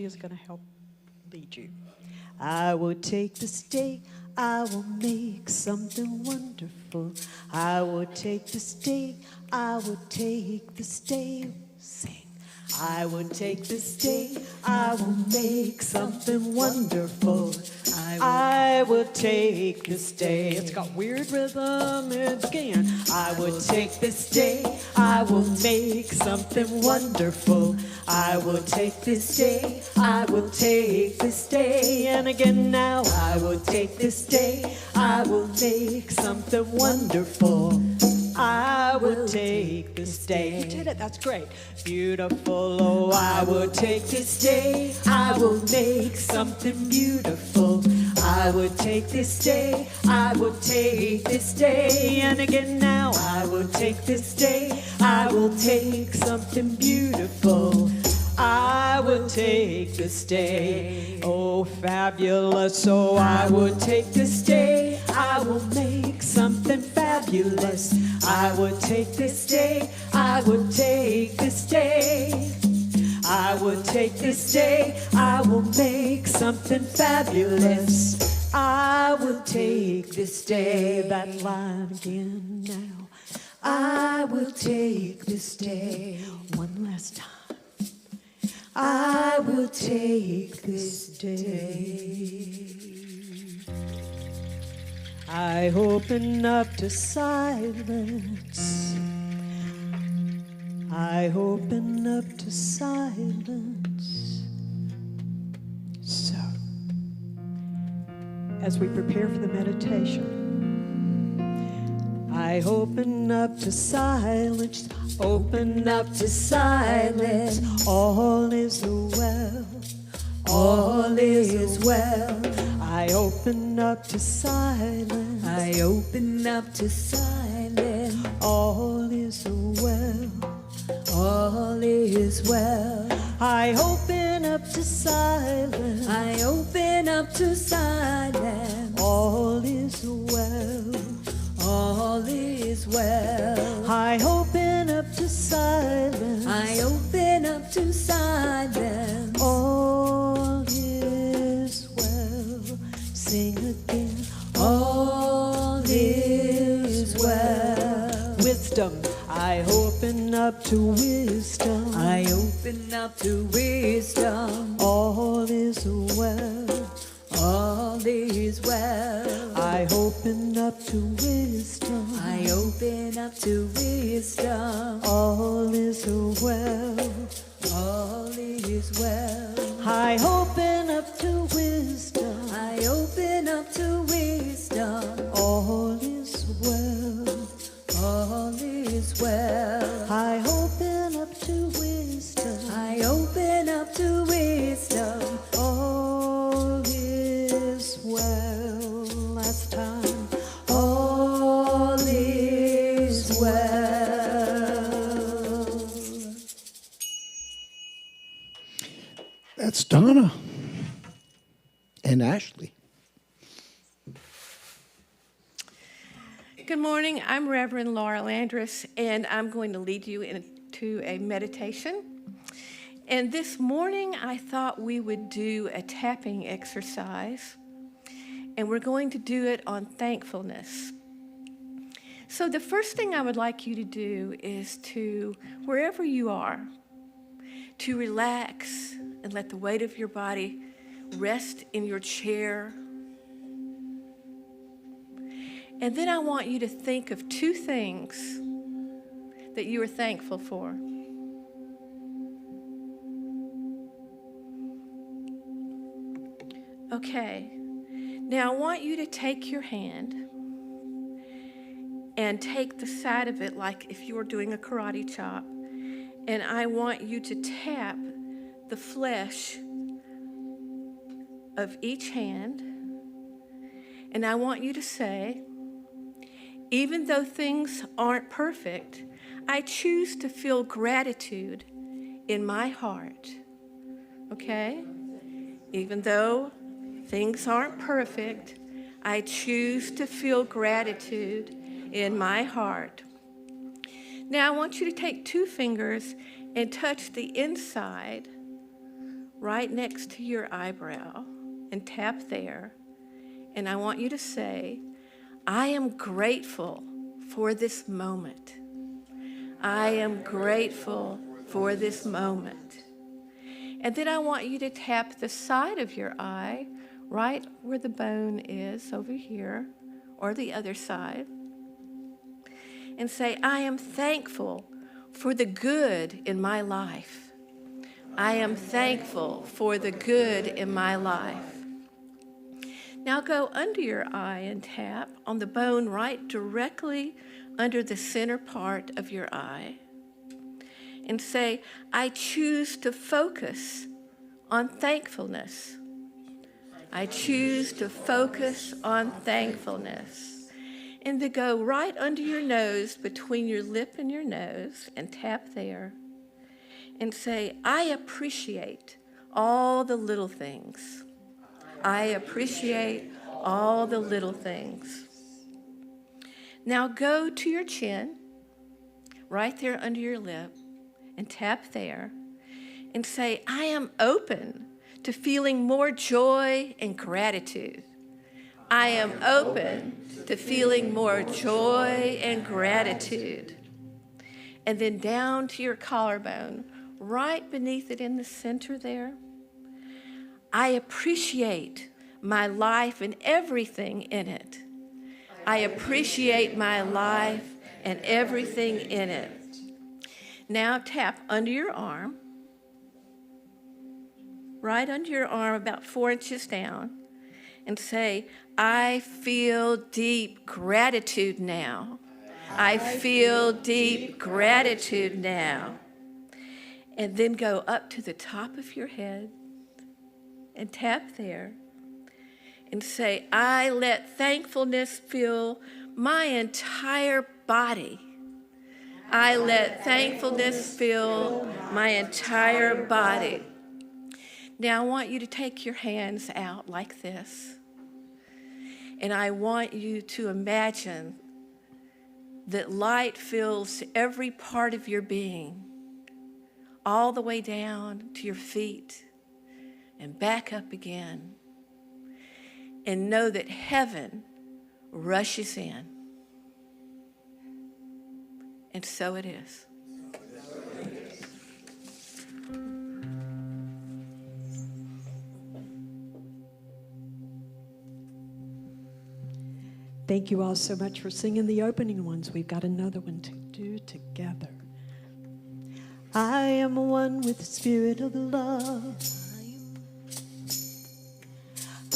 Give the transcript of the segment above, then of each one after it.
is going to help lead you. I will take this day, I will make something wonderful. I will take this day, I will take this day, sing. I will take this day, I will make something wonderful. I will take this day. It's got weird rhythm again. I will take this day, I will make something wonderful. I will take this day, I will take this day. And again now, I will take this day, I will make something wonderful. I will take this day. You did it, that's great. Beautiful, oh, I will take this day, I will make something beautiful. I will take this day, I will take this day. And again now, I will take this day, I will take something beautiful. I will take this day, oh fabulous, oh I will take this day, I will make something fabulous. I will take this day, I will take this day. I will take this day, I will make something fabulous. I will take this day, that line again now. I will take this day, one last time. I will take this day. I open up to silence. I open up to silence. So, as we prepare for the meditation, I open up to silence. Open up to silence. All is well. All is well. I open up to silence. I open up to silence. All is well. All is well. I open up to silence. I open up to silence. All is well. All is well. I open up to silence. I open up to silence. All is well. Sing again. All is well. Wisdom. I open up to wisdom. I open up to wisdom. All is well. All is well. I open up to wisdom. I open up to wisdom. All is well. All is well. I open up to wisdom. I open up to wisdom. All is well. All is well. I open up to wisdom. I open up to wisdom. All is well. Last time. All is well. That's Donna and Ashley. Good morning. I'm Reverend Laura Landris, and I'm going to lead you into a meditation. And this morning, I thought we would do a tapping exercise, and we're going to do it on thankfulness. So the first thing I would like you to do is to, wherever you are, to relax and let the weight of your body rest in your chair. And then I want you to think of two things that you are thankful for. Okay, now I want you to take your hand and take the side of it like if you were doing a karate chop, and I want you to tap the flesh of each hand, and I want you to say, even though things aren't perfect, I choose to feel gratitude in my heart. Okay? Even though things aren't perfect, I choose to feel gratitude in my heart. Now I want you to take two fingers and touch the inside right next to your eyebrow and tap there. And I want you to say, I am grateful for this moment. I am grateful for this moment. And then I want you to tap the side of your eye, right where the bone is over here, or the other side, and say, I am thankful for the good in my life. I am thankful for the good in my life. Now go under your eye and tap on the bone right directly under the center part of your eye and say, I choose to focus on thankfulness. I choose to focus on thankfulness. And to go right under your nose, between your lip and your nose, and tap there and say, I appreciate all the little things. I appreciate all the little things. Now go to your chin, right there under your lip, and tap there and say, I am open to feeling more joy and gratitude. I am open to feeling more joy and gratitude. And then down to your collarbone, right beneath it in the center there, I appreciate my life and everything in it. I appreciate my life and everything in it. Now tap under your arm, right under your arm, about 4 inches down, and say, I feel deep gratitude now. I feel deep gratitude now. And then go up to the top of your head and tap there and say, I let thankfulness fill my entire body. I let thankfulness fill my entire body. Now I want you to take your hands out like this. And I want you to imagine that light fills every part of your being, all the way down to your feet and back up again. And know that heaven rushes in. And so it is. Thank you all so much for singing the opening ones. We've got another one to do together. I am one with the Spirit of love.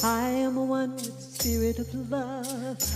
I am one with the Spirit of love.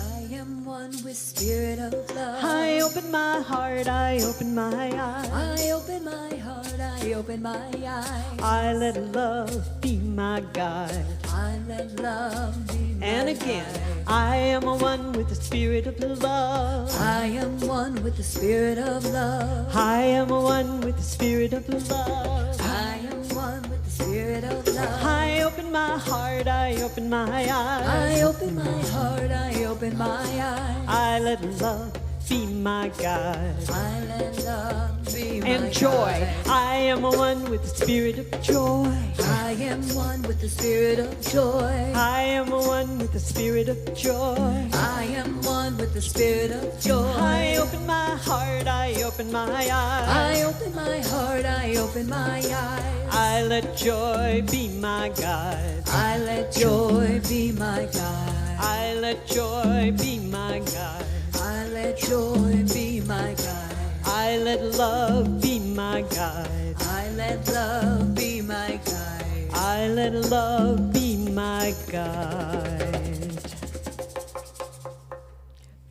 I am one with Spirit of love. I open my heart, I open my eyes. I open my heart, I open my eyes. I let love be my guide. I let love be my And again, guide. I am one with the Spirit of love. I am one with the Spirit of love. I am one with the Spirit of love. I am one with the Spirit of love. I open my heart, I open my eyes. I open my heart, I open my eyes. I let love be my guide. I let love be my And joy, guide. I am one with the Spirit of joy. I am one with the Spirit of joy. I am one with the Spirit of joy. I am one with the Spirit of joy. I open my heart, I open my eyes. I open my heart, I open my eyes. I let joy be my guide. I let joy be my guide. I let joy be my guide. I let joy be my guide. I let love be my guide. I let love be my guide. I let love be my guide.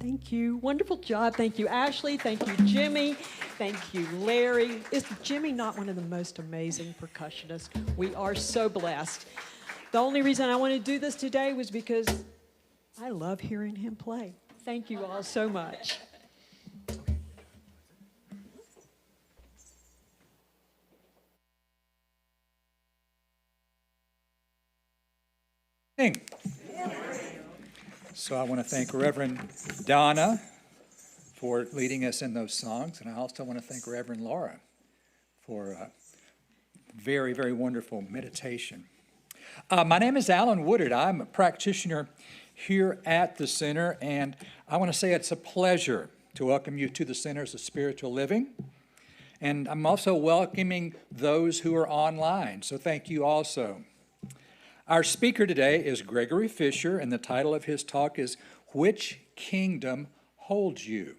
Thank you. Wonderful job. Thank you, Ashley. Thank you, Jimmy. Thank you, Larry. Is Jimmy not one of the most amazing percussionists? We are so blessed. The only reason I want to do this today was because I love hearing him play. Thank you all so much. So I want to thank Reverend Donna for leading us in those songs, and I also want to thank Reverend Laura for Very, very wonderful meditation. My name is Alan Woodard. I'm a practitioner here at the center, and I want to say it's a pleasure to welcome you to the Centers of Spiritual Living. And I'm also welcoming those who are online, so thank you also. Our speaker today is Gregory Fisher, and the title of his talk is Which Kingdom Holds You?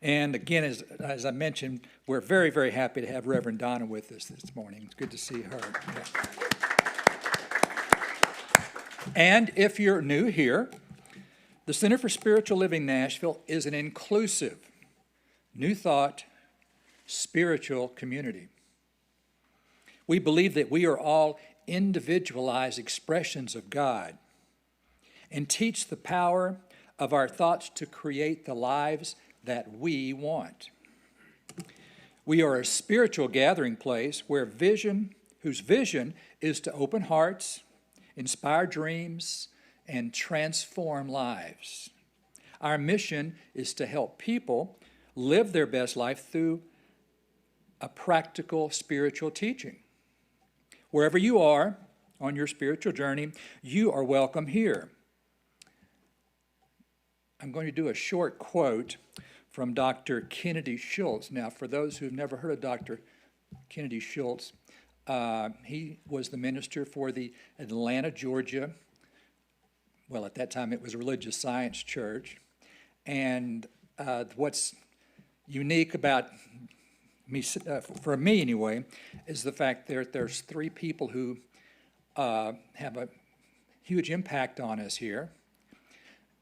And again, as I mentioned, we're very, very happy to have Reverend Donna with us this morning. It's good to see her. Yeah. And if you're new here, the Center for Spiritual Living Nashville is an inclusive, new thought, spiritual community. We believe that we are all individualized expressions of God and teach the power of our thoughts to create the lives that we want. We are a spiritual gathering place whose vision is to open hearts, inspire dreams, and transform lives. Our mission is to help people live their best life through a practical spiritual teaching. Wherever you are on your spiritual journey, you are welcome here. I'm going to do a short quote from Dr. Kennedy Schultz. Now, for those who've never heard of Dr. Kennedy Schultz, he was the minister for the Atlanta, Georgia, well, at that time it was a Religious Science Church. And what's unique about me, for me anyway, is the fact that there's three people who have a huge impact on us here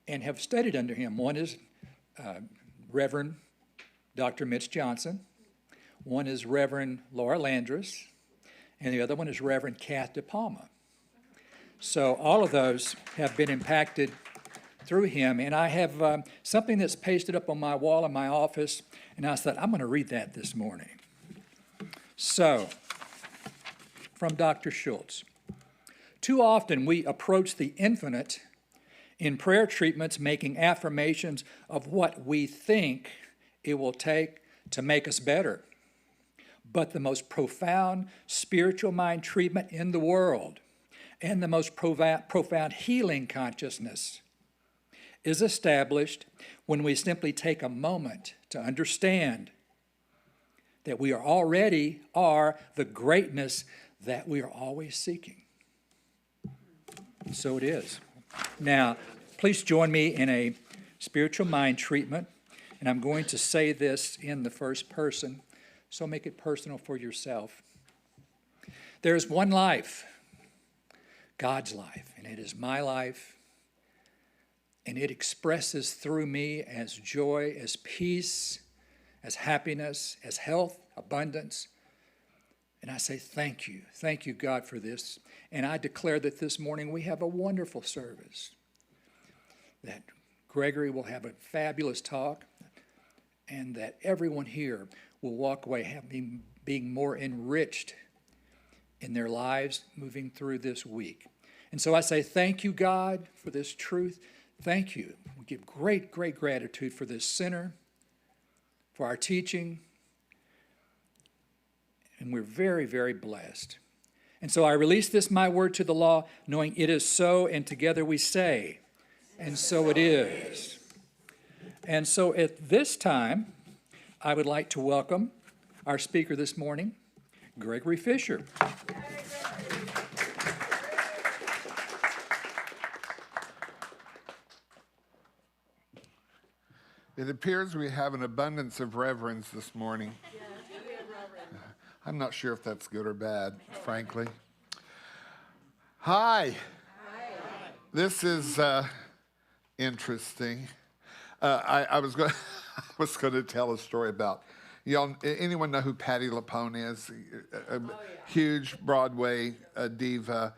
and have studied under him. One is Reverend Dr. Mitch Johnson. One is Reverend Laura Landris. And the other one is Reverend Kath DePalma. So all of those have been impacted through him. And I have something that's pasted up on my wall in my office, and I thought, I'm going to read that this morning. So, from Dr. Schultz. Too often we approach the infinite in prayer treatments, making affirmations of what we think it will take to make us better. But the most profound spiritual mind treatment in the world and the most profound healing consciousness is established when we simply take a moment to understand that we already are the greatness that we are always seeking. So it is. Now, please join me in a spiritual mind treatment, and I'm going to say this in the first person, so make it personal for yourself. There's one life, God's life, and it is my life, and it expresses through me as joy, as peace, as happiness, as health, abundance. And I say thank you, God, for this. And I declare that this morning we have a wonderful service, that Gregory will have a fabulous talk, and that everyone here will walk away being more enriched in their lives moving through this week. And so I say thank you, God, for this truth. Thank you. We give great, great gratitude for this center, for our teaching, and we're very, very blessed. And so I release this, my word, to the law, knowing it is so, and together we say, and so it is. And so at this time, I would like to welcome our speaker this morning, Gregory Fisher. It appears we have an abundance of reverends this morning. I'm not sure if that's good or bad, frankly. Hi. This is interesting. I was going to tell a story about, y'all, anyone know who Patti LuPone is? Huge Broadway diva.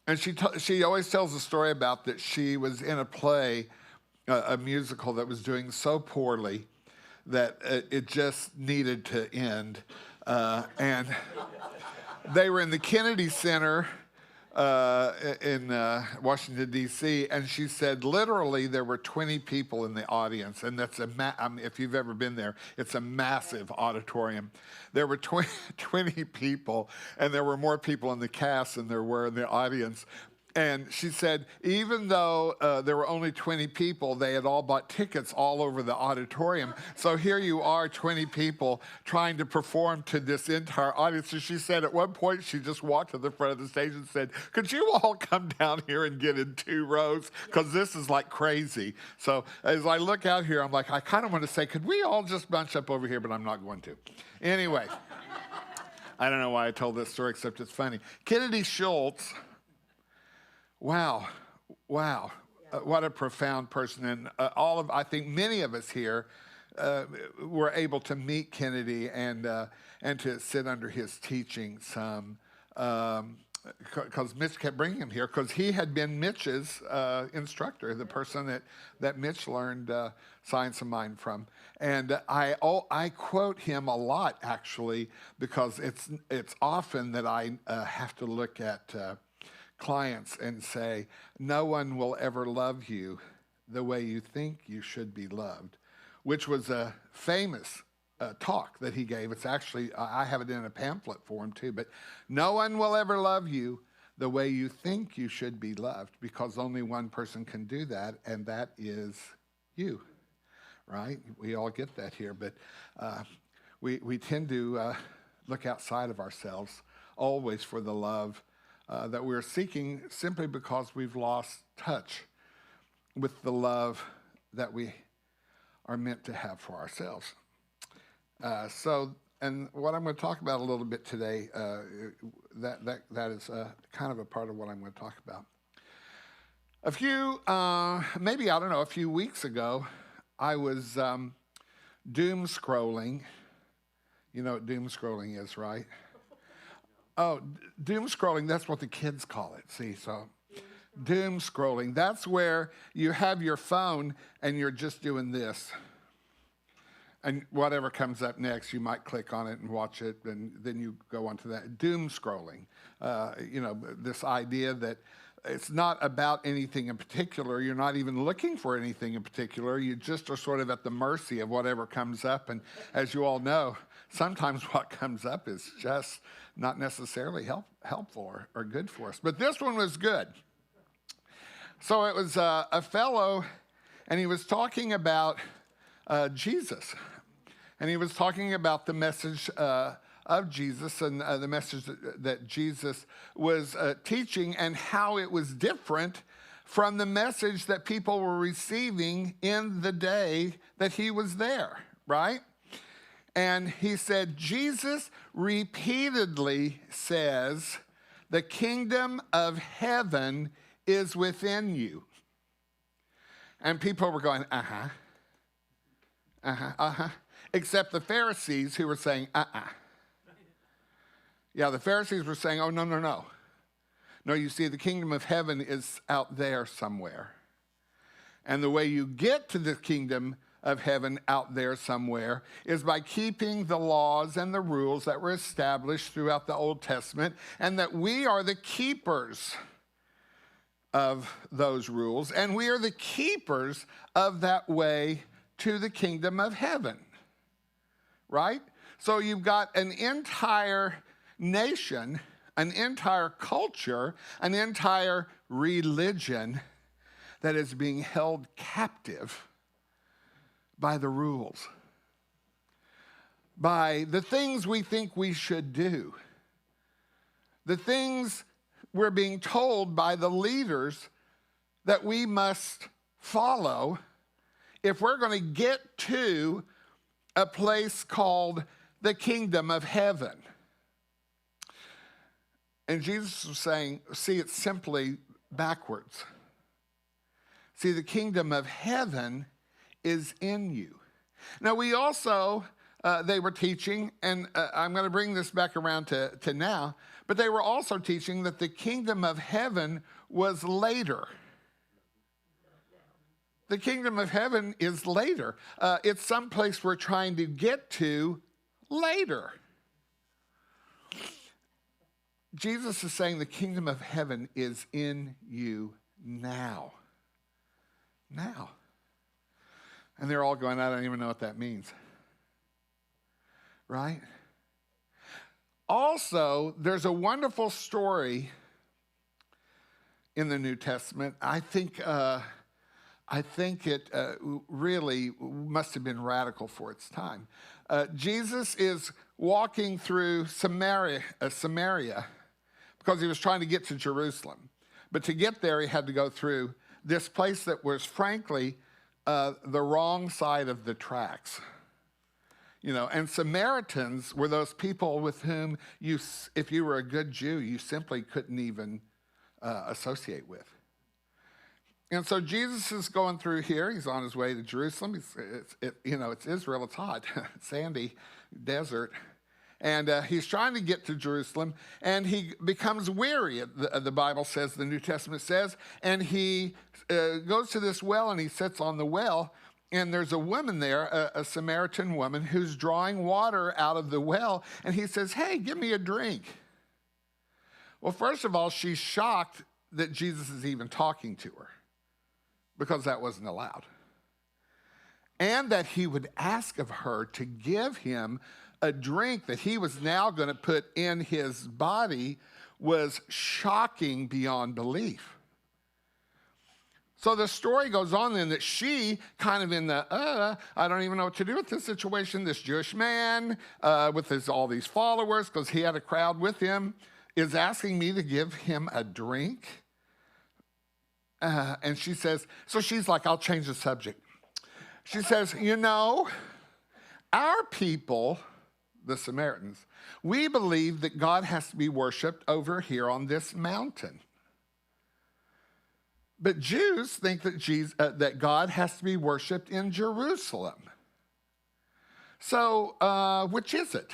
And she always tells a story about that she was in a play, a musical that was doing so poorly that it just needed to end. And they were in the Kennedy Center in Washington, D.C., and she said literally there were 20 people in the audience, and that's if you've ever been there, it's a massive auditorium. There were 20 people, and there were more people in the cast than there were in the audience. And she said, even though there were only 20 people, they had all bought tickets all over the auditorium. So here you are, 20 people, trying to perform to this entire audience. So she said at one point, she just walked to the front of the stage and said, could you all come down here and get in 2 rows? Because this is like crazy. So as I look out here, I'm like, I kind of want to say, could we all just bunch up over here? But I'm not going to. Anyway, I don't know why I told this story, except it's funny. Kennedy Schultz. Wow. What a profound person. And I think many of us here were able to meet Kennedy and to sit under his teaching some, because Mitch kept bringing him here, because he had been Mitch's instructor, the person that Mitch learned Science of Mind from. And I quote him a lot, actually, because it's often that I have to look at clients and say, no one will ever love you the way you think you should be loved, which was a famous talk that he gave. It's actually, I have it in a pamphlet for him too, but no one will ever love you the way you think you should be loved, because only one person can do that, and that is you, right? We all get that here, but we tend to look outside of ourselves always for the love that we're seeking, simply because we've lost touch with the love that we are meant to have for ourselves. And what I'm going to talk about a little bit today, that is kind of a part of what I'm going to talk about. A few weeks ago, I was doom scrolling. You know what doom scrolling is, right? Oh, doom scrolling, that's what the kids call it. See, so doom scrolling, that's where you have your phone and you're just doing this. And whatever comes up next, you might click on it and watch it, and then you go on to that. Doom scrolling, this idea that it's not about anything in particular. You're not even looking for anything in particular. You just are sort of at the mercy of whatever comes up. And as you all know, sometimes what comes up is just not necessarily helpful or good for us. But this one was good. So it was a fellow, and he was talking about Jesus. And he was talking about the message of Jesus and the message that Jesus was teaching, and how it was different from the message that people were receiving in the day that he was there, right? And he said, Jesus repeatedly says, the kingdom of heaven is within you. And people were going, except the Pharisees, who were saying, Yeah, the Pharisees were saying, oh, no. No, you see, the kingdom of heaven is out there somewhere. And the way you get to the kingdom of heaven out there somewhere is by keeping the laws and the rules that were established throughout the Old Testament, and that we are the keepers of those rules, and we are the keepers of that way to the kingdom of heaven, right? So you've got an entire nation, an entire culture, an entire religion that is being held captive by the rules, by the things we think we should do, the things we're being told by the leaders that we must follow if we're going to get to a place called the kingdom of heaven. And Jesus was saying, see, it's simply backwards. See, the kingdom of heaven is in you. Now, we also, they were teaching, and I'm going to bring this back around to now, but they were also teaching that the kingdom of heaven was later. The kingdom of heaven is later. It's someplace we're trying to get to later. Jesus is saying the kingdom of heaven is in you now. Now. And they're all going, I don't even know what that means. Right? Also, there's a wonderful story in the New Testament. I think it really must have been radical for its time. Jesus is walking through Samaria because he was trying to get to Jerusalem. But to get there, he had to go through this place that was, frankly, the wrong side of the tracks. You know, and Samaritans were those people with whom you, if you were a good Jew, you simply couldn't even associate with. And so Jesus is going through here. He's on his way to Jerusalem. It's Israel. It's hot, sandy, desert. And he's trying to get to Jerusalem, and he becomes weary, the Bible says, the New Testament says. And he goes to this well, and he sits on the well. And there's a woman there, a Samaritan woman, who's drawing water out of the well. And he says, hey, give me a drink. Well, first of all, she's shocked that Jesus is even talking to her, because that wasn't allowed. And that he would ask of her to give him a drink that he was now going to put in his body was shocking beyond belief. So the story goes on then that she kind of in the, I don't even know what to do with this situation. This Jewish man with all these followers, because he had a crowd with him, is asking me to give him a drink. And she says, so she's like, I'll change the subject. She says, you know, our people, the Samaritans, we believe that God has to be worshiped over here on this mountain. But Jews think that that God has to be worshiped in Jerusalem. So, which is it?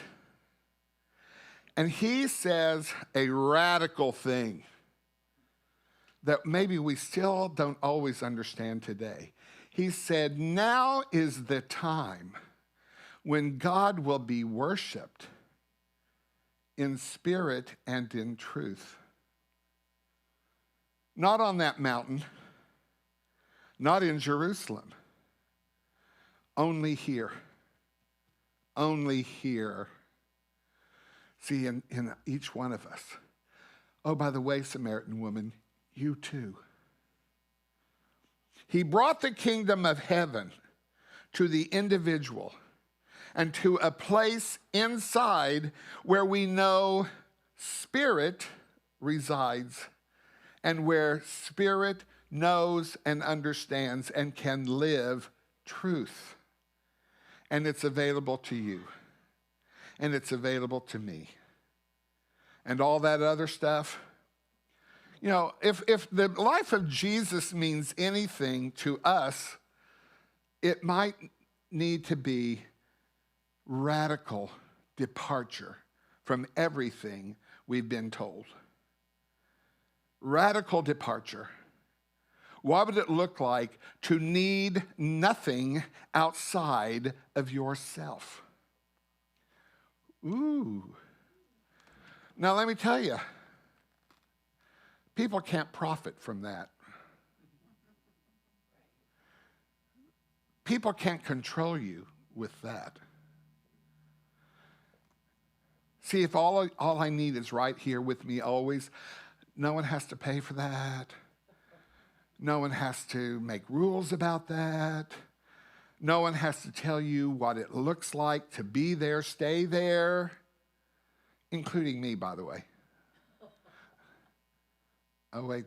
And he says a radical thing that maybe we still don't always understand today. He said, now is the time when God will be worshiped in spirit and in truth. Not on that mountain, not in Jerusalem, only here. Only here. See, in each one of us. Oh, by the way, Samaritan woman, you too. He brought the kingdom of heaven to the individual and to a place inside where we know spirit resides and where spirit knows and understands and can live truth. And it's available to you. And it's available to me. And all that other stuff. You know, if the life of Jesus means anything to us, it might need to be radical departure from everything we've been told. Radical departure. What would it look like to need nothing outside of yourself? Ooh. Now let me tell you, people can't profit from that. People can't control you with that. See, if all I need is right here with me always, no one has to pay for that. No one has to make rules about that. No one has to tell you what it looks like to be there, stay there, including me, by the way. Oh, wait,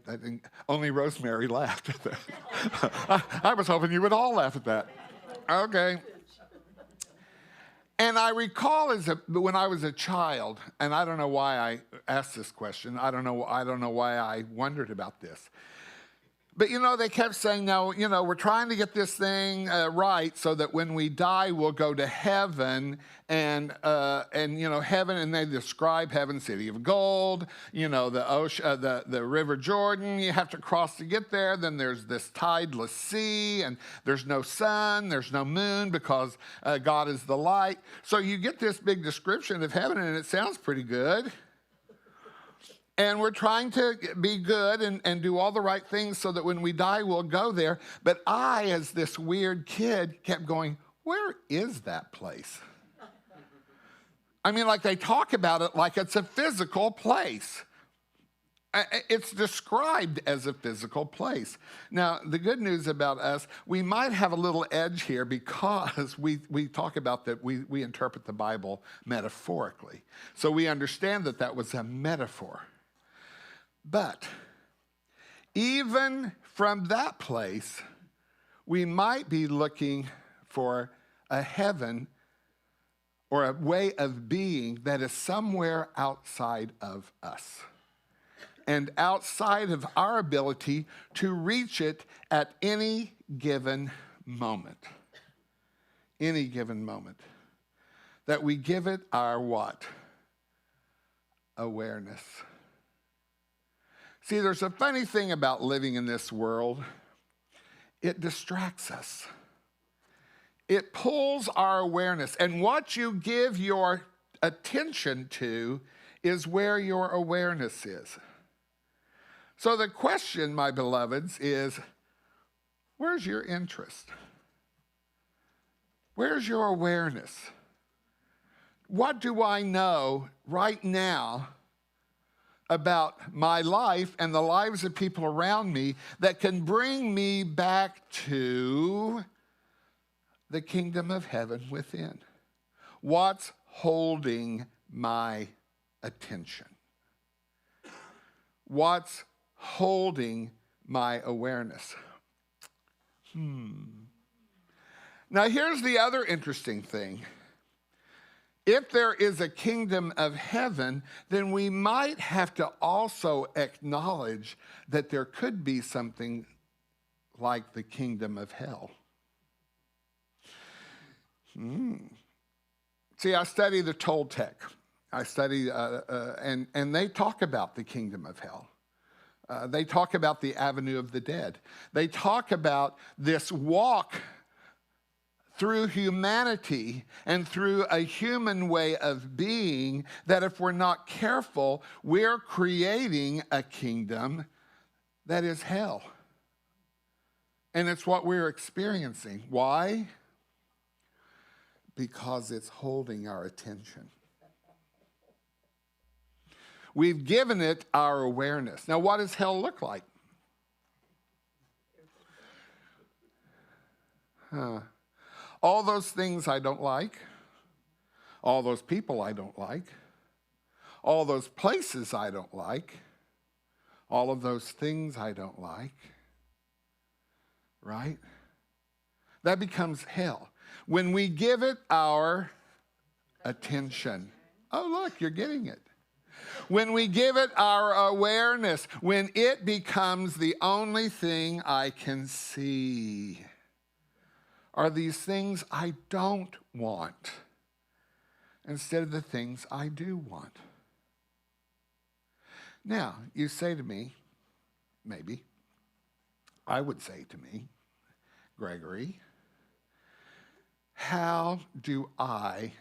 only Rosemary laughed at that. I was hoping you would all laugh at that. Okay. And I recall when I was a child, and I don't know why I asked this question. I don't know why I wondered about this. But, you know, they kept saying, no, you know, we're trying to get this thing right so that when we die, we'll go to heaven and you know, heaven, and they describe heaven, city of gold, you know, the ocean, the River Jordan, you have to cross to get there. Then there's this tideless sea, and there's no sun, there's no moon because God is the light. So you get this big description of heaven, and it sounds pretty good. And we're trying to be good and do all the right things so that when we die, we'll go there. But I, as this weird kid, kept going, where is that place? I mean, like they talk about it like it's a physical place. It's described as a physical place. Now, the good news about us, we might have a little edge here because we talk about that we interpret the Bible metaphorically. So we understand that that was a metaphor. But even from that place, we might be looking for a heaven or a way of being that is somewhere outside of us and outside of our ability to reach it at any given moment. Any given moment. That we give it our what? Awareness. See, there's a funny thing about living in this world. It distracts us. It pulls our awareness. And what you give your attention to is where your awareness is. So the question, my beloveds, is where's your interest? Where's your awareness? What do I know right now about my life and the lives of people around me that can bring me back to the kingdom of heaven within? What's holding my attention? What's holding my awareness? Now, here's the other interesting thing. If there is a kingdom of heaven, then we might have to also acknowledge that there could be something like the kingdom of hell. See, I study the Toltec. I study, and they talk about the kingdom of hell. They talk about the avenue of the dead. They talk about this walk through humanity and through a human way of being that if we're not careful, we're creating a kingdom that is hell. And it's what we're experiencing. Why? Because it's holding our attention. We've given it our awareness. Now, what does hell look like? All those things I don't like, all those people I don't like, all those places I don't like, all of those things I don't like, right? That becomes hell. When we give it our attention. Oh, look, you're getting it. When we give it our awareness, when it becomes the only thing I can see, are these things I don't want instead of the things I do want. Now, you say to me, maybe, I would say to me, Gregory, how do I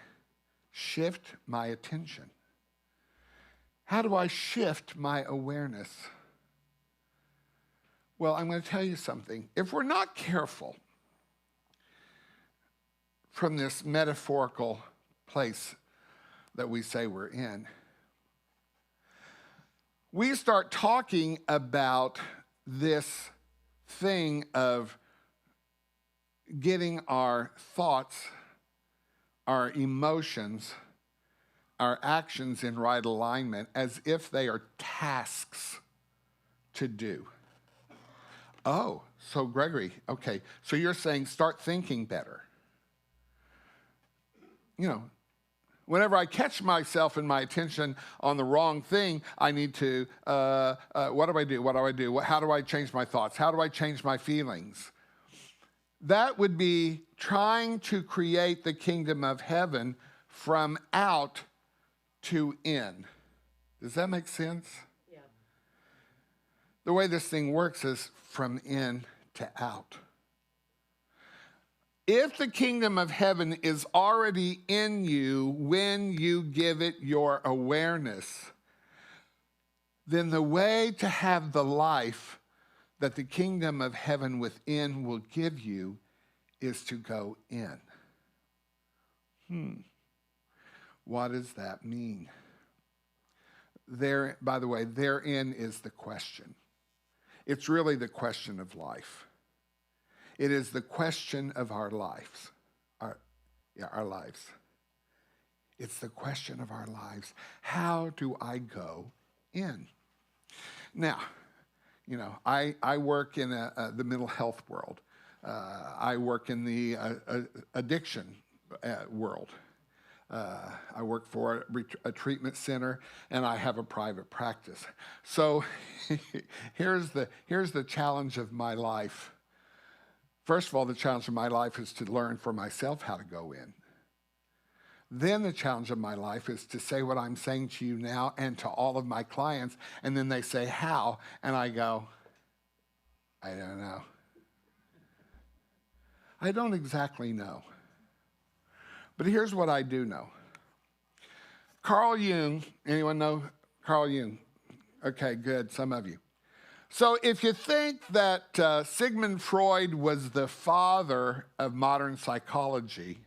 shift my attention? How do I shift my awareness? Well, I'm going to tell you something. If we're not careful from this metaphorical place that we say we're in, we start talking about this thing of getting our thoughts, our emotions, our actions in right alignment as if they are tasks to do. Oh, so Gregory, okay, so you're saying start thinking better. You know, whenever I catch myself and my attention on the wrong thing, I need to, what do I do? What do I do? How do I change my thoughts? How do I change my feelings? That would be trying to create the kingdom of heaven from out to in. Does that make sense? Yeah. The way this thing works is from in to out. If the kingdom of heaven is already in you when you give it your awareness, then the way to have the life that the kingdom of heaven within will give you is to go in. What does that mean? There, by the way, therein is the question. It's really the question of life. It is the question of our lives. Our lives. It's the question of our lives. How do I go in? Now, you know, I work in the mental health world. I work in the addiction world. I work for a treatment center, and I have a private practice. So here's the challenge of my life. First of all, the challenge of my life is to learn for myself how to go in. Then the challenge of my life is to say what I'm saying to you now and to all of my clients, and then they say, how? And I go, I don't know. I don't exactly know. But here's what I do know. Carl Jung, anyone know Carl Jung? Okay, good, some of you. So if you think that Sigmund Freud was the father of modern psychology,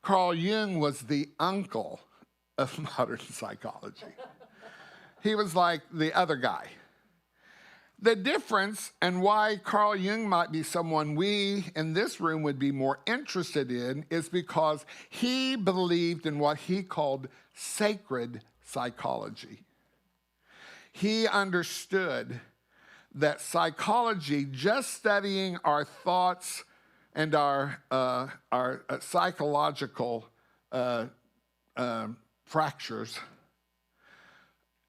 Carl Jung was the uncle of modern psychology. He was like the other guy. The difference and why Carl Jung might be someone we in this room would be more interested in is because he believed in what he called sacred psychology. He understood that psychology, just studying our thoughts and our psychological fractures,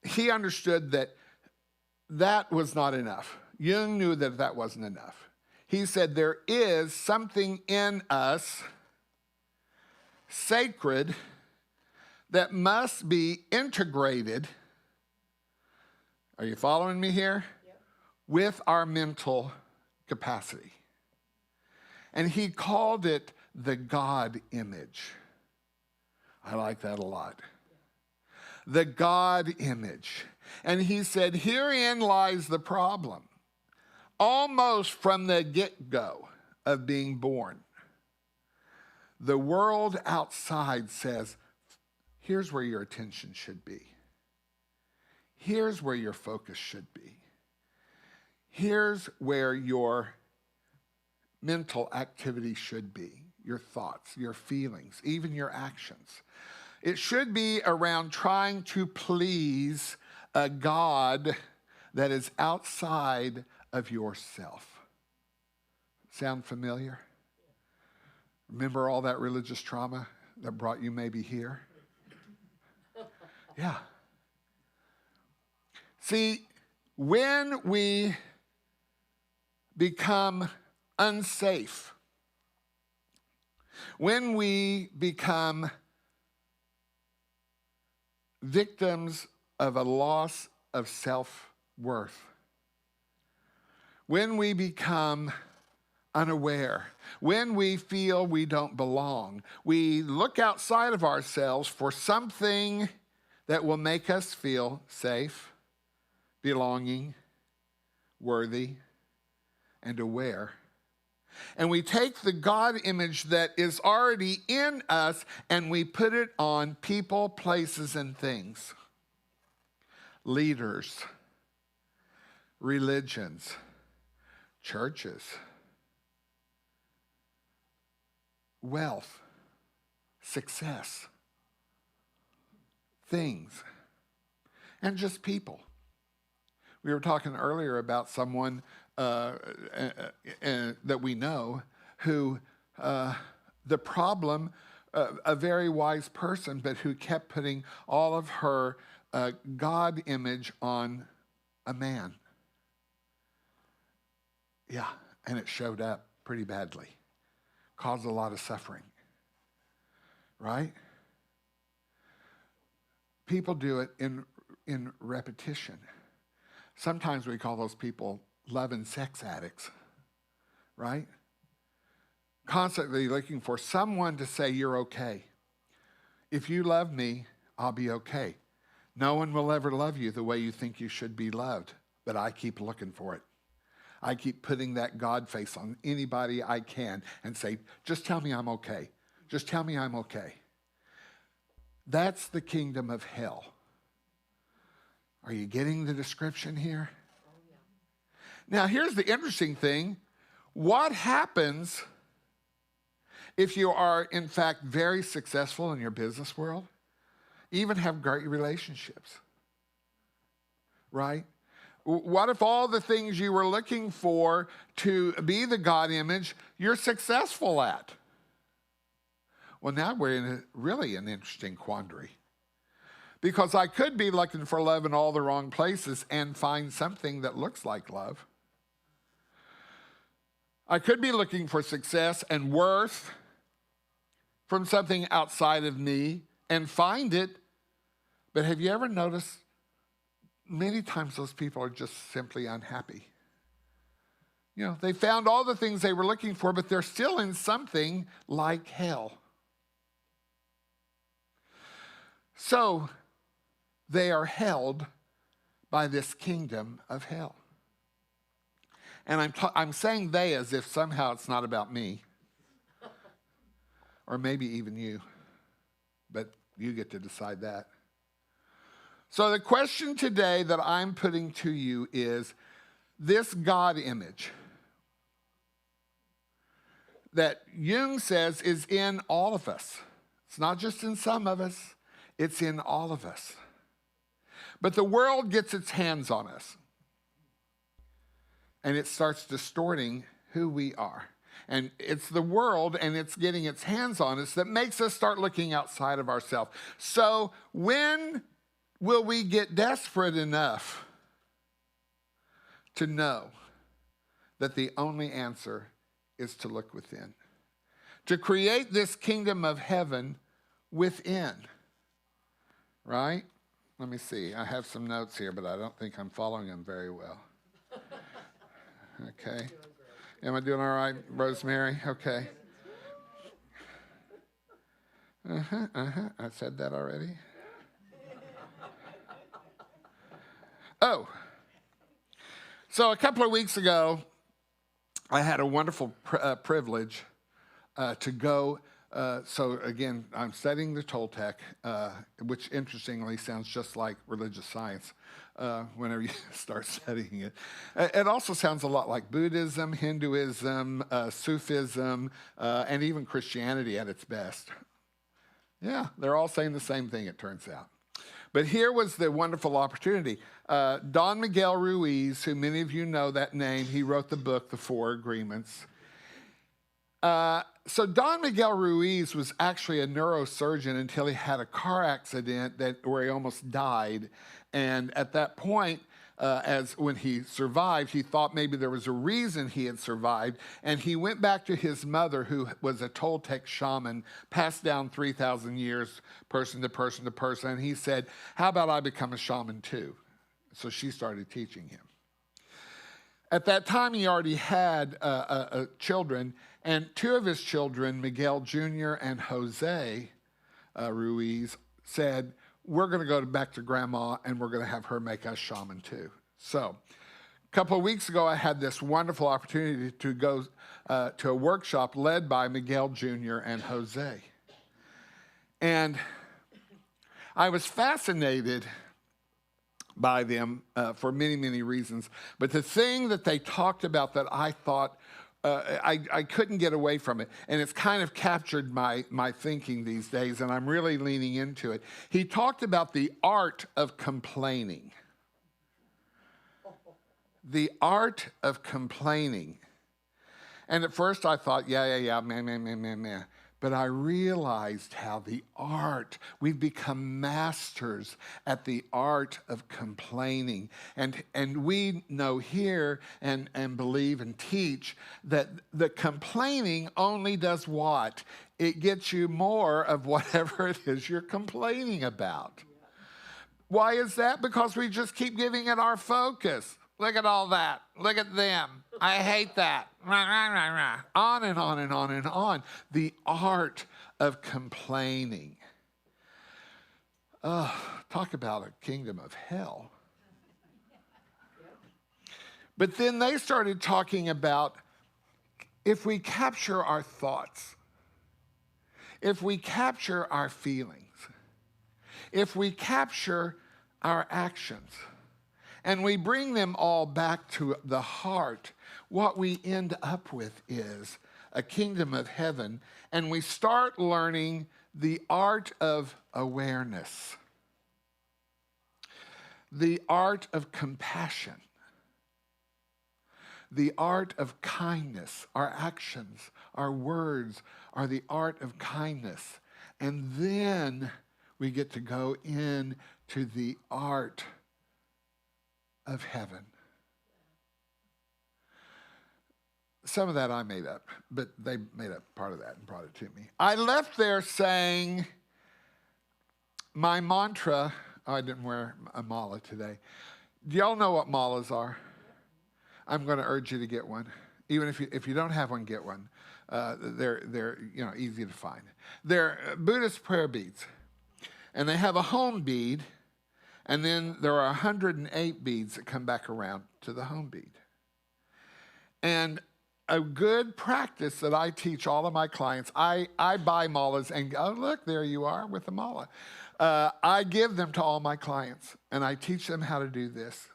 he understood that was not enough. Jung knew that wasn't enough. He said there is something in us sacred that must be integrated. Are you following me here? Yep. With our mental capacity. And he called it the God image. I like that a lot. The God image. And he said, herein lies the problem. Almost from the get-go of being born, the world outside says, here's where your attention should be. Here's where your focus should be. Here's where your mental activity should be, your thoughts, your feelings, even your actions. It should be around trying to please a God that is outside of yourself. Sound familiar? Remember all that religious trauma that brought you maybe here? Yeah. See, when we become unsafe, when we become victims of a loss of self-worth, when we become unaware, when we feel we don't belong, we look outside of ourselves for something that will make us feel safe, belonging, worthy, and aware. And we take the God image that is already in us and we put it on people, places, and things. Leaders, religions, churches, wealth, success, things, and just people. We were talking earlier about someone that we know who, the problem, a very wise person, but who kept putting all of her God image on a man. Yeah, and it showed up pretty badly. Caused a lot of suffering. Right? People do it in repetition. Sometimes we call those people love and sex addicts, right? Constantly looking for someone to say you're okay. If you love me, I'll be okay. No one will ever love you the way you think you should be loved, but I keep looking for it. I keep putting that God face on anybody I can and say, just tell me I'm okay. Just tell me I'm okay. That's the kingdom of hell. Are you getting the description here? Now, here's the interesting thing. What happens if you are, in fact, very successful in your business world, even have great relationships, right? What if all the things you were looking for to be the God image, you're successful at? Well, now we're in really an interesting quandary. Because I could be looking for love in all the wrong places and find something that looks like love. I could be looking for success and worth from something outside of me and find it. But have you ever noticed many times those people are just simply unhappy? You know, they found all the things they were looking for, but they're still in something like hell. So they are held by this kingdom of hell. And I'm saying they as if somehow it's not about me. Or maybe even you. But you get to decide that. So the question today that I'm putting to you is this God image that Jung says is in all of us. It's not just in some of us. It's in all of us. But the world gets its hands on us. And it starts distorting who we are. And it's the world and it's getting its hands on us that makes us start looking outside of ourselves. So when will we get desperate enough to know that the only answer is to look within? To create this kingdom of heaven within. Right? Let me see. I have some notes here, but I don't think I'm following them very well. Okay. Am I doing all right, Rosemary? Okay. I said that already. Oh. So a couple of weeks ago, I had a wonderful privilege to go. So again, I'm studying the Toltec, which interestingly sounds just like religious science whenever you start studying it. It also sounds a lot like Buddhism, Hinduism, Sufism, and even Christianity at its best. Yeah, they're all saying the same thing, it turns out. But here was the wonderful opportunity. Don Miguel Ruiz, who many of you know that name, he wrote the book, The Four Agreements. So Don Miguel Ruiz was actually a neurosurgeon until he had a car accident where he almost died. And at that point, when he survived, he thought maybe there was a reason he had survived. And he went back to his mother, who was a Toltec shaman, passed down 3,000 years, person to person to person. And he said, how about I become a shaman too? So she started teaching him. At that time, he already had children, and two of his children, Miguel Jr. and Jose Ruiz, said, we're going to go back to Grandma, and we're going to have her make us shaman too. So a couple of weeks ago, I had this wonderful opportunity to go to a workshop led by Miguel Jr. and Jose. And I was fascinated by them for many, many reasons. But the thing that they talked about that I thought, I couldn't get away from it, and it's kind of captured my thinking these days, and I'm really leaning into it. He talked about the art of complaining. The art of complaining. And at first I thought, yeah, man. But I realized how we've become masters at the art of complaining. And we know here and believe and teach that the complaining only does what? It gets you more of whatever it is you're complaining about. Why is that? Because we just keep giving it our focus. Look at all that. Look at them. I hate that. On and on and on and on. The art of complaining. Talk about a kingdom of hell. But then they started talking about if we capture our thoughts, if we capture our feelings, if we capture our actions, and we bring them all back to the heart, what we end up with is a kingdom of heaven, and we start learning the art of awareness, the art of compassion, the art of kindness. Our actions, our words are the art of kindness. And then we get to go into the art of heaven. Some of that I made up, but they made up part of that and brought it to me. I left there saying my mantra. I didn't wear a mala today. Do y'all know what malas are? I'm going to urge you to get one. Even if you don't have one, get one. They're easy to find. They're Buddhist prayer beads, and they have a home bead, and then there are 108 beads that come back around to the home bead. And a good practice that I teach all of my clients, I buy malas and oh, look, there you are with the mala. I give them to all my clients, and I teach them how to do this.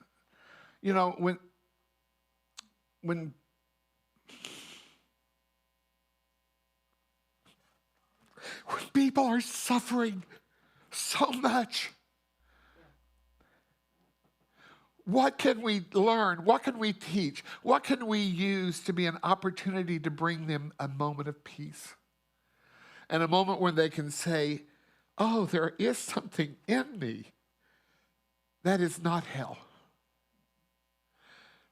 You know, when people are suffering so much, what can we learn? What can we teach? What can we use to be an opportunity to bring them a moment of peace? And a moment when they can say, oh, there is something in me that is not hell.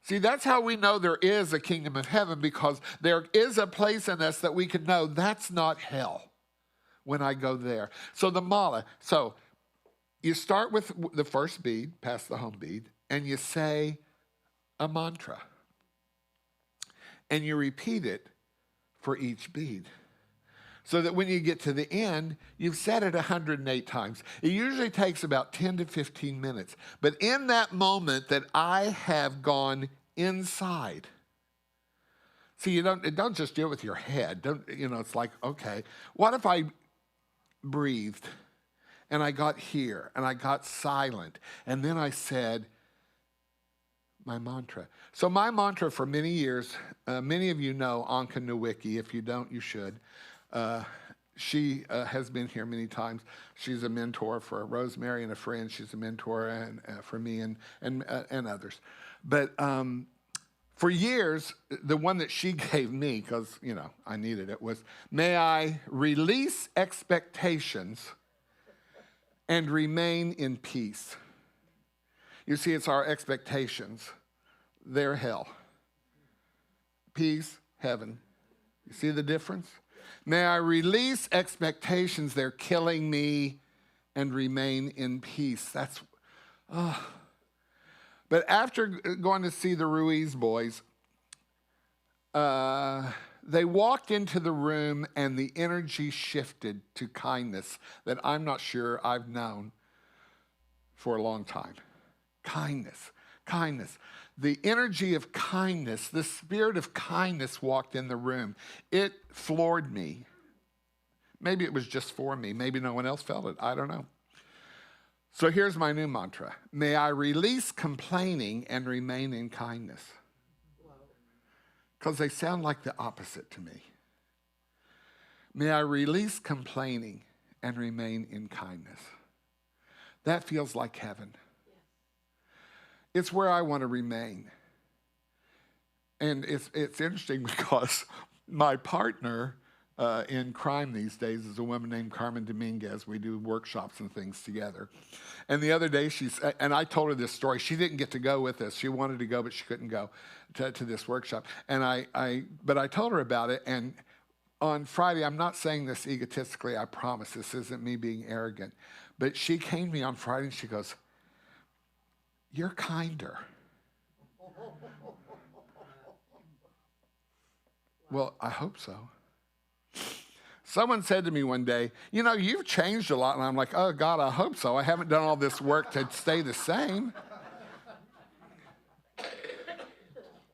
See, that's how we know there is a kingdom of heaven, because there is a place in us that we can know that's not hell when I go there. So the mala. So you start with the first bead, past the home bead, and you say a mantra. And you repeat it for each bead, so that when you get to the end, you've said it 108 times. It usually takes about 10 to 15 minutes. But in that moment that I have gone inside, see, don't just do it with your head. It's like, okay, what if I breathed and I got here and I got silent and then I said my mantra. So my mantra for many years, many of you know Anka Nowicki. If you don't, you should. She has been here many times. She's a mentor for Rosemary and a friend. She's a mentor and for me and others. But for years, the one that she gave me, because I needed it, was, may I release expectations and remain in peace. You see, it's our expectations. They're hell. Peace, heaven. You see the difference? May I release expectations, they're killing me, and remain in peace. That's, But after going to see the Ruiz boys, they walked into the room and the energy shifted to kindness that I'm not sure I've known for a long time. Kindness. The energy of kindness, the spirit of kindness walked in the room. It floored me. Maybe it was just for me. Maybe no one else felt it. I don't know. So here's my new mantra. May I release complaining and remain in kindness. Because they sound like the opposite to me. May I release complaining and remain in kindness. That feels like heaven. It's where I want to remain. And it's interesting because my partner in crime these days is a woman named Carmen Dominguez. We do workshops and things together. And the other day, and I told her this story. She didn't get to go with us. She wanted to go, but she couldn't go to this workshop. And but I told her about it. And on Friday, I'm not saying this egotistically, I promise. This isn't me being arrogant. But she came to me on Friday and she goes, you're kinder. Well, I hope so. Someone said to me one day, you know, you've changed a lot. And I'm like, oh, God, I hope so. I haven't done all this work to stay the same.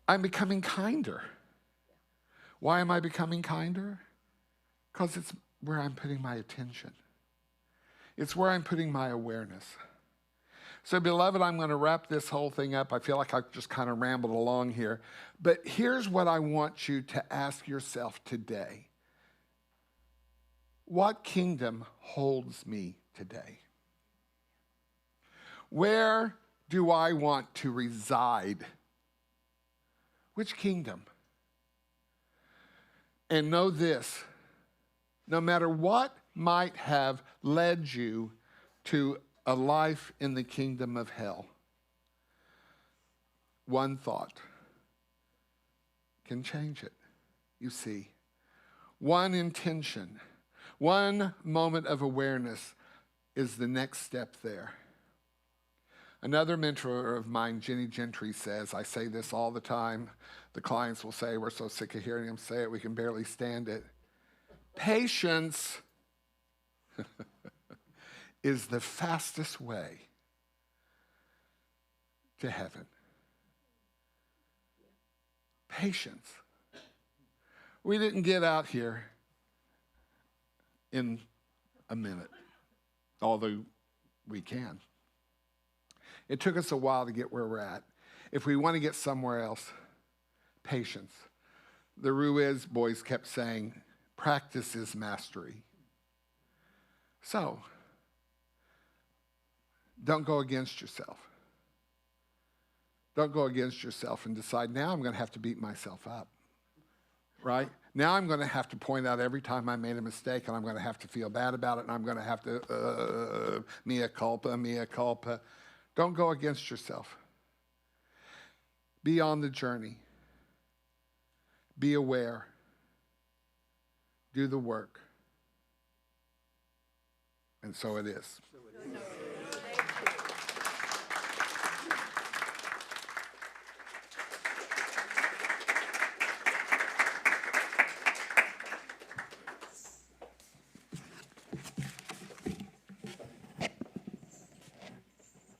I'm becoming kinder. Why am I becoming kinder? Because it's where I'm putting my attention. It's where I'm putting my awareness. So, beloved, I'm going to wrap this whole thing up. I feel like I've just kind of rambled along here. But here's what I want you to ask yourself today. What kingdom holds me today? Where do I want to reside? Which kingdom? And know this, no matter what might have led you to a life in the kingdom of hell, one thought can change it. You see, one intention, one moment of awareness is the next step there. Another mentor of mine, Jenny Gentry, says, I say this all the time. The clients will say, we're so sick of hearing him say it, we can barely stand it. Patience is the fastest way to heaven. Patience. We didn't get out here in a minute, although we can. It took us a while to get where we're at. If we want to get somewhere else, patience. The Ruiz boys kept saying, practice is mastery. So, don't go against yourself. Don't go against yourself and decide, now I'm going to have to beat myself up, right? Now I'm going to have to point out every time I made a mistake, and I'm going to have to feel bad about it, and I'm going to have to, mea culpa, mea culpa. Don't go against yourself. Be on the journey. Be aware. Do the work. And so it is.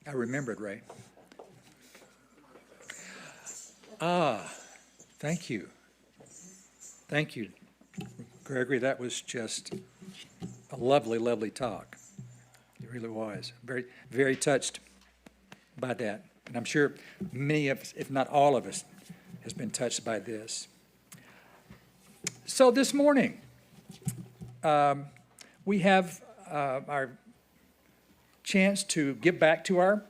I remembered, Ray. Thank you. Thank you, Gregory. That was just a lovely, lovely talk. It really was. Very, very touched by that. And I'm sure many of us, if not all of us, has been touched by this. So this morning, we have our chance to give back to our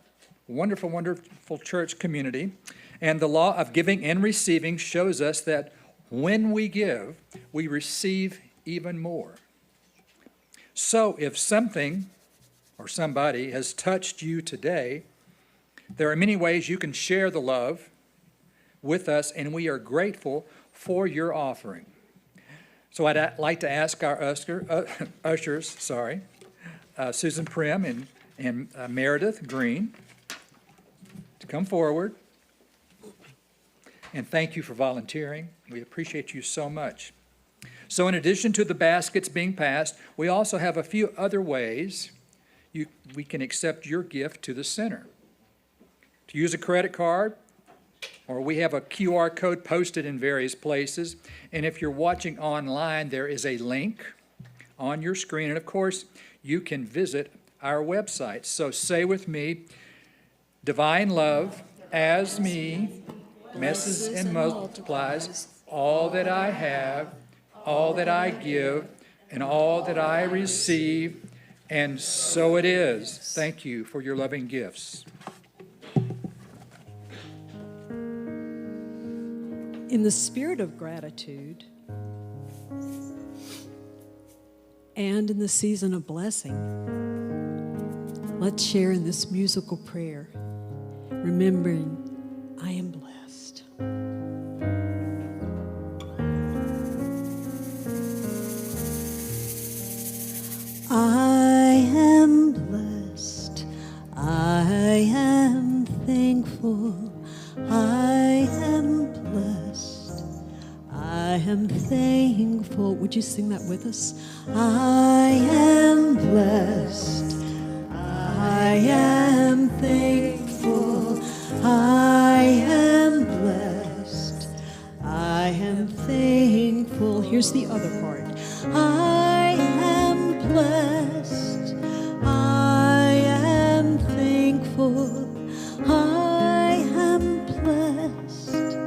wonderful, wonderful church community. And the law of giving and receiving shows us that when we give, we receive even more. So if something or somebody has touched you today, there are many ways you can share the love with us, and we are grateful for your offering. So I'd like to ask our ushers, Susan Prim and Meredith Green, to come forward. And thank you for volunteering. We appreciate you so much. So in addition to the baskets being passed, we also have a few other ways we can accept your gift to the center. To use a credit card, or we have a QR code posted in various places. And if you're watching online, there is a link on your screen. And of course, you can visit our website. So say with me, divine love as me messes and multiplies all that I have, all that I give, and all that I receive, and so it is. Thank you for your loving gifts. In the spirit of gratitude and in the season of blessing, let's share in this musical prayer, remembering I am blessed. I am blessed. I am thankful. I am blessed. I I am thankful. Would you sing that with us? I am blessed. I am thankful. I am blessed. I am thankful. Here's the other part. I am blessed. I am thankful. I am blessed.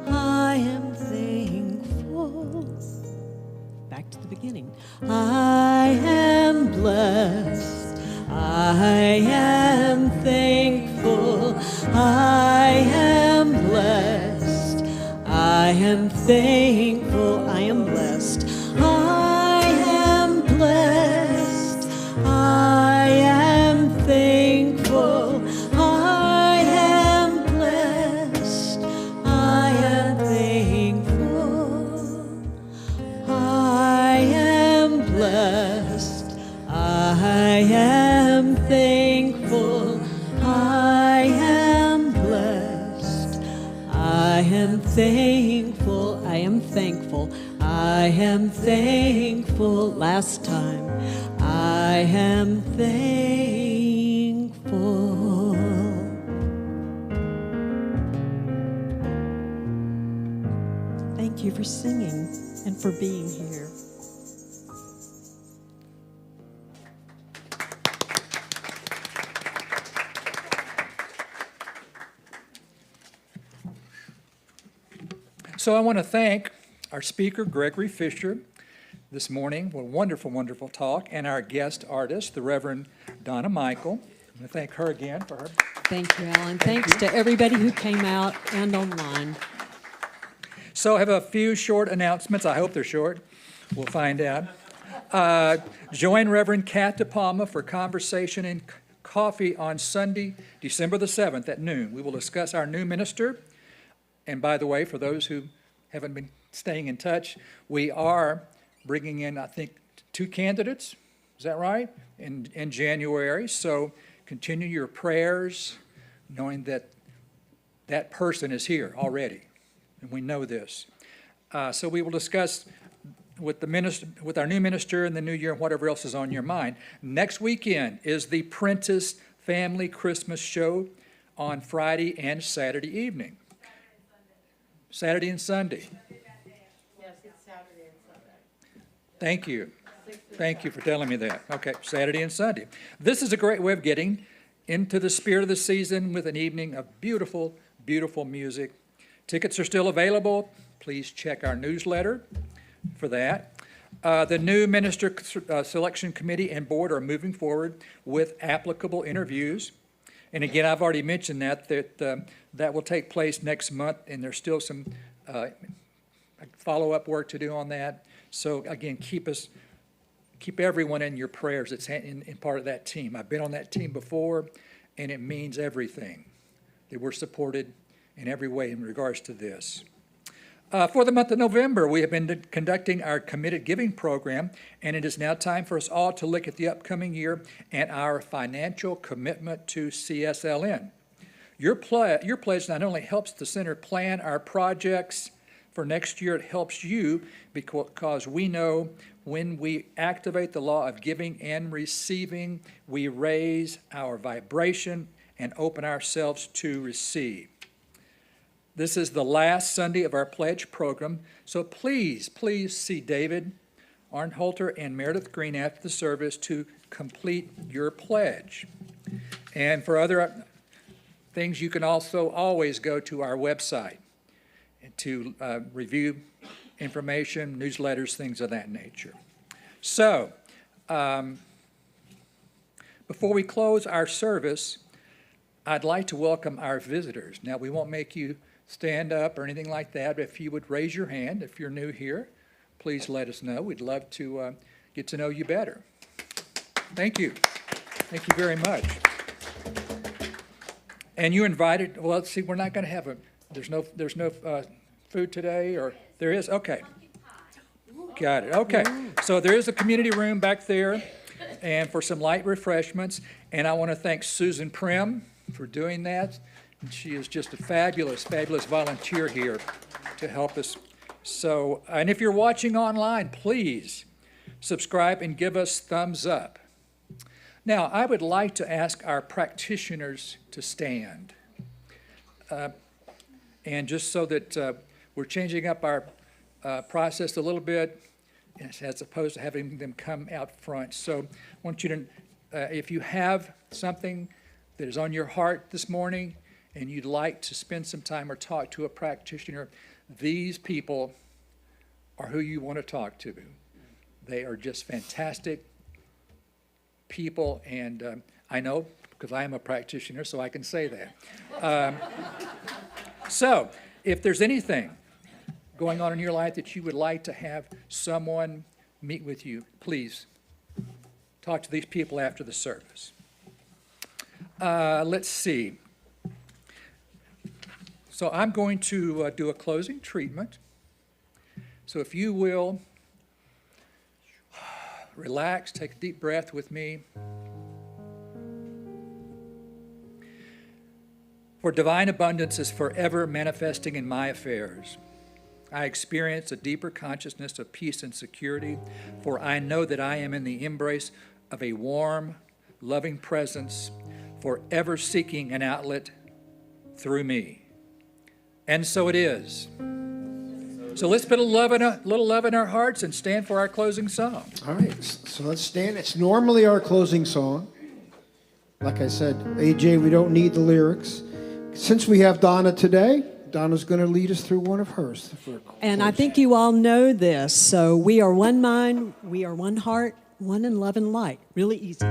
I am thankful. Back to the beginning. I am blessed. I am thankful. I am blessed. I am thankful. I am blessed. I am blessed. I am thankful. I am blessed. I am thankful. I am blessed. I am thankful. I am blessed. I am thankful. I am thankful. I am thankful. Last time. I am thankful. Thank you for singing and for being here. So I want to thank our speaker, Gregory Fisher, this morning. What a wonderful, wonderful talk. And our guest artist, the Reverend Donna Michael. I'm going to thank her again for her. Thank you, Alan. Thanks to everybody who came out and online. So I have a few short announcements. I hope they're short. We'll find out. Join Reverend Kat DePalma for conversation and coffee on Sunday, December the 7th at noon. We will discuss our new minister. And by the way, for those who haven't been staying in touch, we are bringing in, I think, 2 candidates. Is that right? In January. So continue your prayers, knowing that that person is here already. And we know this. So we will discuss with our new minister in the new year and whatever else is on your mind. Next weekend is the Prentice Family Christmas Show on Friday and Saturday evening. Saturday and Sunday. Yes, it's Saturday and Sunday. Thank you. Thank you for telling me that. Okay, Saturday and Sunday. This is a great way of getting into the spirit of the season with an evening of beautiful, beautiful music. Tickets are still available. Please check our newsletter for that. The new minister selection committee and board are moving forward with applicable interviews. And again, I've already mentioned that will take place next month, and there's still some follow-up work to do on that. So again, keep everyone in your prayers that's in part of that team. I've been on that team before, and it means everything that we're supported in every way in regards to this. For the month of November, we have been conducting our Committed Giving program, and it is now time for us all to look at the upcoming year and our financial commitment to CSLN. Your pledge not only helps the center plan our projects for next year, it helps you because we know when we activate the law of giving and receiving, we raise our vibration and open ourselves to receive. This is the last Sunday of our pledge program, so please see David Arnholter and Meredith Green after the service to complete your pledge. And for other things, you can also always go to our website to review information, newsletters, things of that nature. So, before we close our service, I'd like to welcome our visitors. Now, we won't make you stand up or anything like that, but if you would raise your hand if you're new here, please let us know. We'd love to get to know you better. Thank you. Thank you very much. And you invited, well, let's see, we're not going to have there's no food today, or there is? Okay. Got it. Okay. So there is a community room back there and for some light refreshments. And I want to thank Susan Prim for doing that. And she is just a fabulous, fabulous volunteer here to help us So, and if you're watching online, please subscribe and give us thumbs up. Now, I would like to ask our practitioners to stand. And just so that we're changing up our process a little bit, as opposed to having them come out front. So I want you to, if you have something that is on your heart this morning and you'd like to spend some time or talk to a practitioner, these people are who you want to talk to. They are just fantastic people, and I know because I am a practitioner, so I can say that. So if there's anything going on in your life that you would like to have someone meet with you, please talk to these people after the service. Let's see. So I'm going to do a closing treatment. So if you will relax, take a deep breath with me. For divine abundance is forever manifesting in my affairs. I experience a deeper consciousness of peace and security, for I know that I am in the embrace of a warm, loving presence, forever seeking an outlet through me. And so it is. So let's put a little love in our hearts and stand for our closing song. All right, so let's stand. It's normally our closing song. Like I said, AJ, we don't need the lyrics. Since we have Donna today, Donna's going to lead us through one of hers. And I think you all know this. So we are one mind, we are one heart, one in love and light. Really easy.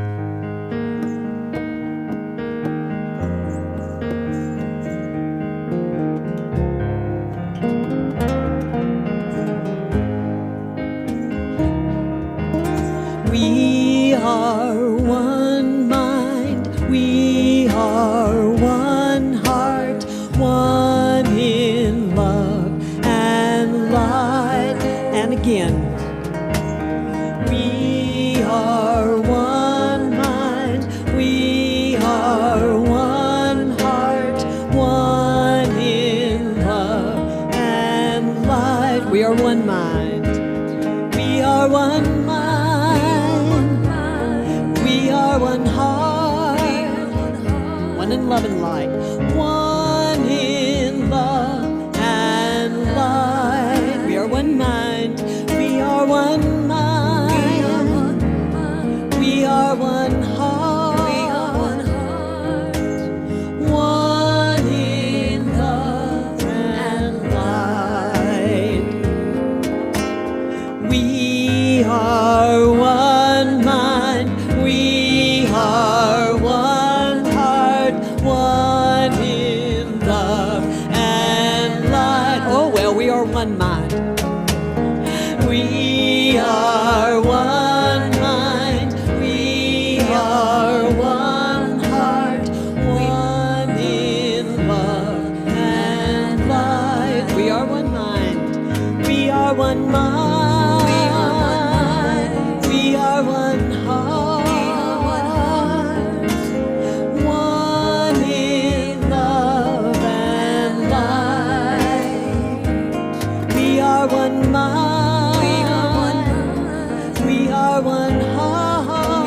We are one mind, we are one heart, one in love and light. And again, we are one mind, we are one heart, one in love and light. We are one mind, we are one mind. One heart, one in love and light, one in love and light. We are one mind, we are one mind, we are one heart, one in love and light. We are one mind, we are one heart, one in love and light. Oh, well, we are one mind. We are one mind. We are one heart, one in love and light. We are one mind. We are one mind. We are one heart. One mind, we are one heart,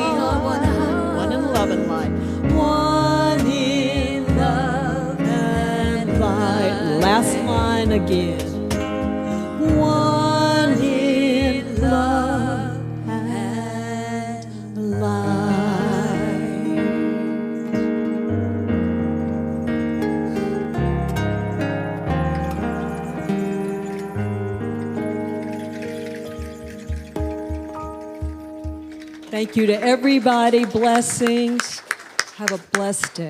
one in love and light, one in love and light. Last line again. One in love and light. Thank you to everybody. Blessings. Have a blessed day.